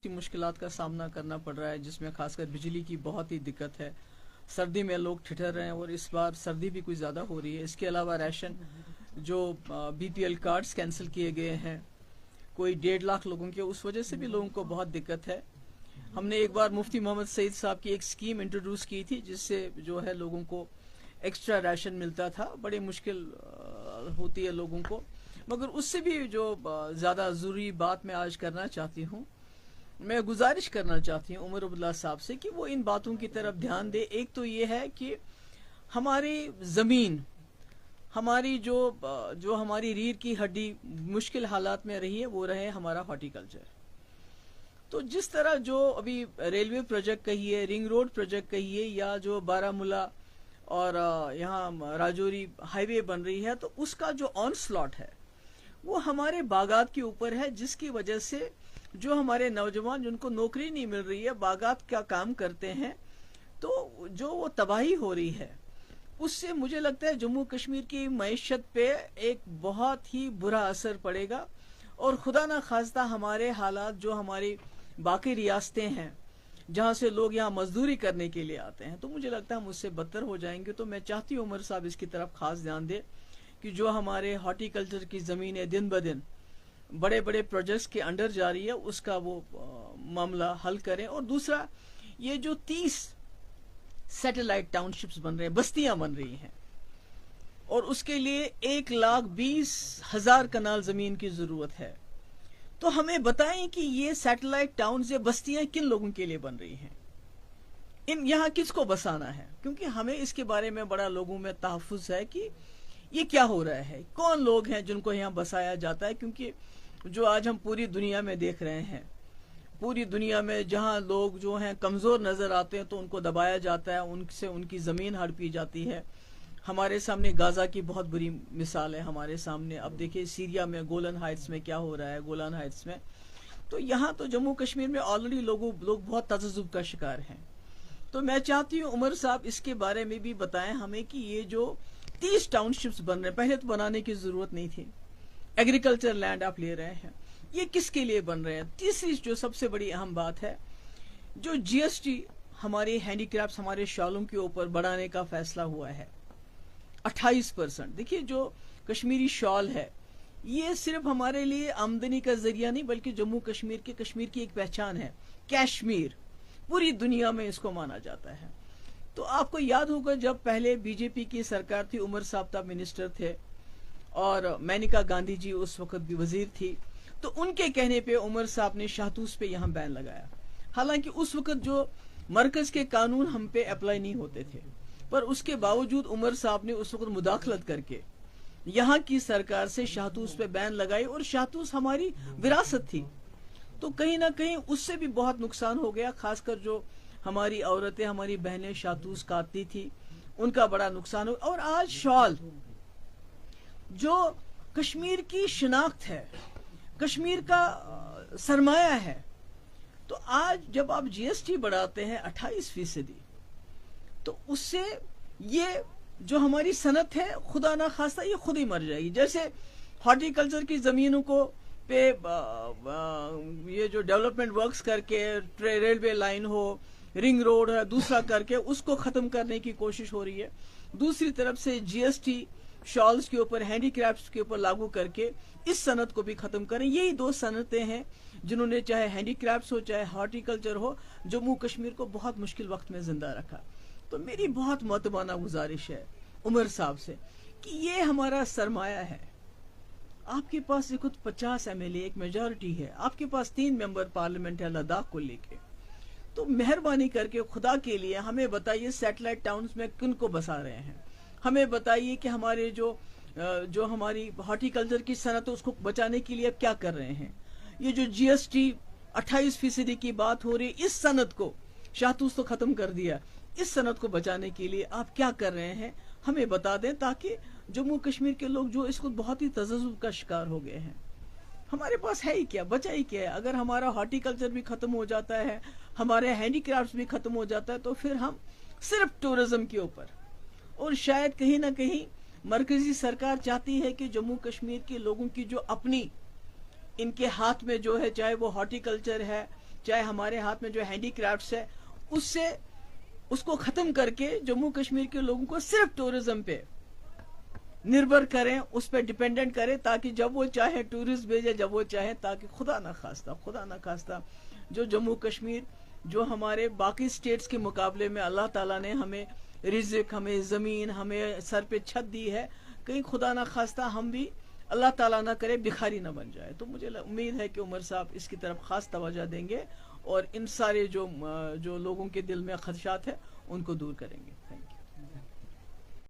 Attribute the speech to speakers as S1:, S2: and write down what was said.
S1: मुश्किलात का सामना करना पड़ रहा है, जिसमें खासकर बिजली की बहुत ही दिक्कत है। सर्दी में लोग ठिठर रहे हैं और इस बार सर्दी भी कुछ ज़्यादा हो रही है। इसके अलावा राशन जो बीपीएल कार्ड्स कैंसिल किए गए हैं, कोई 1.5 लाख लोगों के, उस वजह से भी लोगों को बहुत दिक्कत है। हमने एक बार मुफ्ती मोहम्मद सईद साहब की एक स्कीम इंट्रोड्यूस की थी, जिससे जो है लोगों को एक्स्ट्रा राशन मिलता था। बड़ी मुश्किल होती है लोगों को, मगर उससे भी जो ज़्यादा ज़रूरी बात मैं आज करना चाहती हूँ, मैं गुजारिश करना चाहती हूँ उमर अब्दुल्ला साहब से कि वो इन बातों की तरफ ध्यान दे। एक तो ये है कि हमारी ज़मीन, हमारी जो हमारी रीढ़ की हड्डी मुश्किल हालात में रही है, वो रहे हमारा हॉर्टिकल्चर। तो जिस तरह जो अभी रेलवे प्रोजेक्ट कहिए, रिंग रोड प्रोजेक्ट कहिए, या जो बारामूला और यहाँ राजौरी हाईवे बन रही है, तो उसका जो ऑन स्लॉट है वो हमारे बागात के ऊपर है, जिसकी वजह से जो हमारे नौजवान जिनको नौकरी नहीं मिल रही है, बागात का काम करते हैं, तो जो वो तबाही हो रही है, उससे मुझे लगता है जम्मू कश्मीर की मईशत पे एक बहुत ही बुरा असर पड़ेगा। और खुदा ना खास्ता हमारे हालात जो हमारी बाकी रियासतें हैं, जहाँ से लोग यहाँ मजदूरी करने के लिए आते हैं, तो मुझे लगता है हम उससे बदतर हो जाएंगे। तो मैं चाहती हूँ उमर साहब इसकी तरफ खास ध्यान दे कि जो हमारे हॉर्टिकल्चर की ज़मीनें दिन ब दिन बड़े बड़े प्रोजेक्ट्स के अंडर जा रही है, उसका वो मामला हल करें। और दूसरा, ये जो 30 सैटेलाइट टाउनशिप्स बन रहे हैं, बस्तियां बन रही हैं, और उसके लिए 1,20,000 कनाल जमीन की जरूरत है, तो हमें बताएं कि ये सैटेलाइट टाउन से बस्तियां किन लोगों के लिए बन रही हैं, इन यहाँ किसको बसाना है, क्योंकि हमें इसके बारे में बड़ा लोगों में तहफ़्फ़ुज़ है कि ये क्या हो रहा है, कौन लोग हैं जिनको यहाँ बसाया जाता है। क्योंकि जो आज हम पूरी दुनिया में देख रहे हैं, पूरी दुनिया में जहाँ लोग जो हैं कमज़ोर नज़र आते हैं, तो उनको दबाया जाता है, उनसे उनकी ज़मीन हड़पी जाती है। हमारे सामने गाज़ा की बहुत बुरी मिसाल है हमारे सामने। अब देखिए सीरिया में गोलन हाइट्स में क्या हो रहा है, गोलान हाइट्स में। तो यहाँ तो जम्मू कश्मीर में ऑलरेडी लोग बहुत तज़ज्जुब का शिकार हैं। तो मैं चाहती हूँ उमर साहब इसके बारे में भी बताएं हमें कि ये जो 30 टाउनशिप्स बन रहे हैं, पहले तो बनाने की जरूरत नहीं थी, एग्रीकल्चर लैंड आप ले रहे हैं, ये किसके लिए बन रहे हैं। तीसरी जो सबसे बड़ी अहम बात है, जो जीएसटी हमारे हैंडीक्राफ्ट्स, हमारे शॉलों के ऊपर बढ़ाने का फैसला हुआ है 28%। देखिए जो कश्मीरी शॉल है, ये सिर्फ हमारे लिए आमदनी का जरिया नहीं, बल्कि जम्मू कश्मीर की एक पहचान है। कश्मीर पूरी दुनिया में इसको माना जाता है। तो आपको याद होगा जब पहले बीजेपी की सरकार थी, उमर साहब तब मिनिस्टर थे और मेनका गांधी जी उस वक्त भी वजीर थी, तो उनके कहने पे उमर साहब ने शाहतूस पे यहाँ बैन लगाया। हालांकि उस वक्त जो मरकज के कानून हम पे अप्लाई नहीं होते थे, पर उसके बावजूद उमर साहब ने उस वक्त मुदाखलत करके यहाँ की सरकार से शाहतूस पे बैन लगाई, और शाहतूस हमारी विरासत थी। तो कहीं ना कहीं उससे भी बहुत नुकसान हो गया, खासकर जो हमारी औरतें, हमारी बहनें शाहतूस काटती थी, उनका बड़ा नुकसान हो। और आज शॉल जो कश्मीर की शिनाख्त है, कश्मीर का सरमाया है, तो आज जब आप जीएसटी बढ़ाते हैं 28%, तो उससे ये जो हमारी सनत है, खुदा ना खास्ता ये खुद ही मर जाएगी। जैसे हॉर्टिकल्चर की जमीनों को पे ये जो डेवलपमेंट वर्क्स करके रेलवे लाइन हो, रिंग रोड है, दूसरा करके उसको खत्म करने की कोशिश हो रही है। दूसरी तरफ से जीएसटी शॉल्स के ऊपर, हैंडीक्राफ्ट्स के ऊपर लागू करके इस सनत को भी खत्म करें। यही दो सनतें हैं जिन्होंने, चाहे हैंडीक्राफ्ट्स हो चाहे हॉर्टिकल्चर हो, जम्मू कश्मीर को बहुत मुश्किल वक्त में जिंदा रखा। तो मेरी बहुत मोहतबाना गुजारिश है उमर साहब से कि ये हमारा सरमाया है। आपके पास ये खुद 50 MLA, एक मेजॉरिटी है, आपके पास 3 मेंबर पार्लियामेंट है लद्दाख को लेके। तो मेहरबानी करके खुदा के लिए हमें बताइए सैटेलाइट टाउन्स में किन को बसा रहे हैं। हमें बताइए कि हमारे जो हमारी हॉर्टिकल्चर की सनत है, उसको बचाने के लिए क्या कर रहे हैं। ये जो जीएसटी 28% की बात हो रही है, इस सनत को शाहतूस तो खत्म कर दिया, इस सनत को बचाने के लिए आप क्या कर रहे हैं, हमें बता दें, ताकि जम्मू कश्मीर के लोग जो इसको बहुत ही तज़ज्जुब का शिकार हो गए हैं, हमारे पास है ही क्या, बचा ही क्या है। अगर हमारा हॉर्टिकल्चर भी खत्म हो जाता है, हमारे हैंडीक्राफ्ट्स भी खत्म हो जाता है, तो फिर हम सिर्फ टूरिज्म के ऊपर, और शायद कहीं ना कहीं मरकजी सरकार चाहती है कि जम्मू कश्मीर के लोगों की जो अपनी इनके हाथ में जो है, चाहे वो हॉर्टिकल्चर है, چاہے ہمارے ہاتھ میں جو ہینڈی کرافٹس ہے اس کو ختم کر کے جموں کشمیر کے لوگوں کو صرف ٹورزم پہ نربھر کریں، اس پہ ڈیپینڈنٹ کریں، تاکہ جب وہ چاہے ٹورسٹ بھیجے، جب وہ چاہے، تاکہ خدا نہ خواستہ جو جموں کشمیر جو ہمارے باقی سٹیٹس کے مقابلے میں اللہ تعالیٰ نے ہمیں رزق، ہمیں زمین، ہمیں سر پہ چھت دی ہے، کہیں خدا نہ خواستہ ہم بھی اللہ تعالیٰ نہ کرے بکھاری نہ بن جائے. تو مجھے امید ہے کہ عمر صاحب اس کی طرف خاص توجہ دیں گے اور ان سارے جو لوگوں کے دل میں خدشات ہیں ان کو دور کریں گے. Thank you.